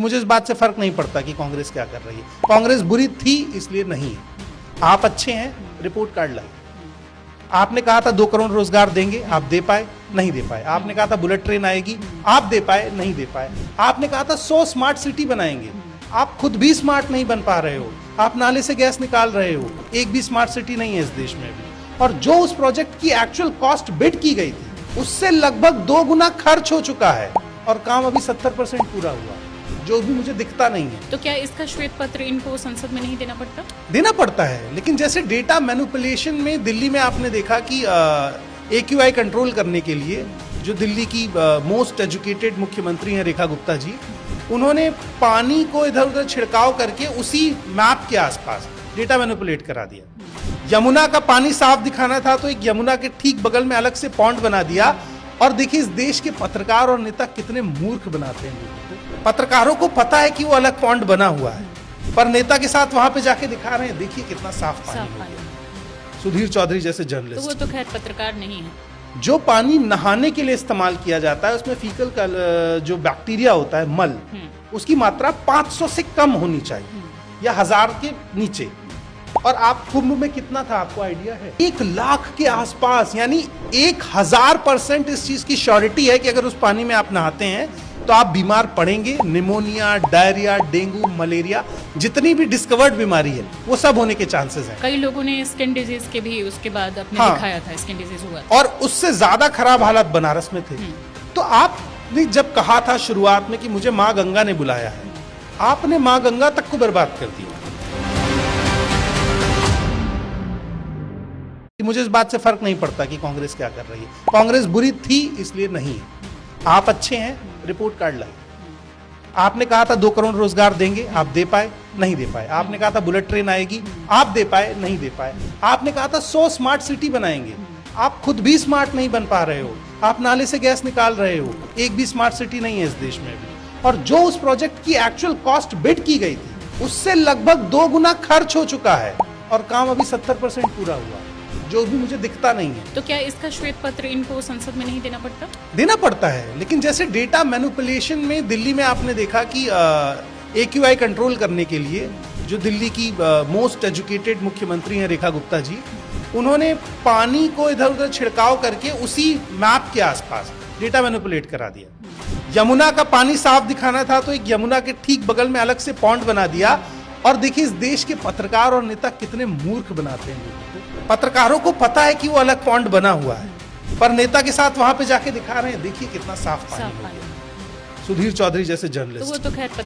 मुझे इस बात से फर्क नहीं पड़ता कि कांग्रेस क्या कर रही है। कांग्रेस बुरी थी इसलिए नहीं है। आप अच्छे हैं, रिपोर्ट कार्ड लाइए। आपने कहा था 2 करोड़ रोजगार देंगे, आप दे पाए? नहीं दे पाए। आपने कहा था बुलेट ट्रेन आएगी, आप दे पाए? नहीं दे पाए। आपने कहा था 100 स्मार्ट सिटी बनाएंगे, आप खुद भी स्मार्ट नहीं बन पा रहे हो। आप नाले से गैस निकाल रहे हो, एक भी स्मार्ट सिटी नहीं है इस देश में भी। और जो उस प्रोजेक्ट की एक्चुअल कॉस्ट बिड की गई थी उससे लगभग 2 गुना खर्च हो चुका है और काम अभी 70% पूरा हुआ, जो भी मुझे दिखता नहीं है। तो क्या इसका श्वेत पत्र इनको संसद में नहीं देना पड़ता? देना पड़ता है, लेकिन जैसे डेटा मैनिपुलेशन में दिल्ली में आपने देखा कि AQI कंट्रोल करने के लिए जो दिल्ली की मोस्ट एजुकेटेड मुख्यमंत्री हैं रेखा गुप्ता जी, उन्होंने पानी को इधर उधर छिड़काव करके उसी मैप के आसपास डेटा मैनिपुलेट करा दिया। यमुना का पानी साफ दिखाना था तो एक यमुना के ठीक बगल में अलग से पॉन्ड बना दिया। और देखिए इस देश के पत्रकार और नेता कितने मूर्ख बनाते हैं। पत्रकारों को पता है कि वो अलग पॉन्ड बना हुआ है, पर नेता के साथ वहां पे जाके दिखा रहे हैं, देखिए कितना साफ पानी। सुधीर चौधरी जैसे जर्नलिस्ट, तो वो तो खैर पत्रकार नहीं है। जो पानी नहाने के लिए इस्तेमाल किया जाता है उसमें फीकल का जो बैक्टीरिया होता है, मल, उसकी मात्रा 500 से कम होनी चाहिए या 1000 के नीचे। और आप कुंभ में कितना था आपको आइडिया है? 1 लाख के आसपास, यानी 1000% इस चीज की श्योरिटी है कि अगर उस पानी में आप नहाते हैं तो आप बीमार पड़ेंगे। निमोनिया, डायरिया, डेंगू, मलेरिया, जितनी भी डिस्कवर्ड बीमारी है वो सब होने के चांसेस हैं। कई लोगों ने स्किन डिजीज के भी उसके बाद अपने दिखाया था, स्किन डिजीज हुआ और उससे ज्यादा खराब हालात बनारस में थे। तो आपने जब कहा था शुरुआत में कि मुझे माँ गंगा ने बुलाया है, आपने माँ गंगा तक को बर्बाद कर दिया। मुझे इस बात से फर्क नहीं पड़ता कि कांग्रेस क्या कर रही है। कांग्रेस बुरी थी इसलिए नहीं है। आप अच्छे हैं, रिपोर्ट कार्ड लाइए। आपने कहा था 2 करोड़ रोजगार देंगे, आप दे पाए? नहीं दे पाए। आपने कहा था बुलेट ट्रेन आएगी, आप दे पाए? नहीं दे पाए। आपने कहा था 100 स्मार्ट सिटी बनाएंगे, आप खुद भी स्मार्ट नहीं बन पा रहे हो। आप नाले से गैस निकाल रहे हो, एक भी स्मार्ट सिटी नहीं है इस देश में भी। और जो उस प्रोजेक्ट की एक्चुअल कॉस्ट बिड की गई थी उससे लगभग 2 गुना खर्च हो चुका है और काम अभी 70% पूरा हुआ, जो भी मुझे दिखता नहीं है। तो क्या इसका श्वेत पत्र इनको संसद में नहीं देना पड़ता? देना पड़ता है, लेकिन जैसे डेटा मैनिपुलेशन में दिल्ली में आपने देखा कि AQI कंट्रोल करने के लिए जो दिल्ली की मोस्ट एजुकेटेड मुख्यमंत्री हैं रेखा गुप्ता जी, उन्होंने पानी को इधर उधर छिड़काव करके उसी मैप के आसपास डेटा मैनिपुलेट करा दिया। यमुना का पानी साफ दिखाना था तो एक यमुना के ठीक बगल में अलग से पॉन्ड बना दिया। और देखिए इस देश के पत्रकार और नेता कितने मूर्ख बनाते हैं। पत्रकारों को पता है कि वो अलग पॉन्ड बना हुआ है, पर नेता के साथ वहां पे जाके दिखा रहे हैं, देखिए कितना साफ पानी। सुधीर चौधरी जैसे जर्नलिस्ट, तो वो तो खैर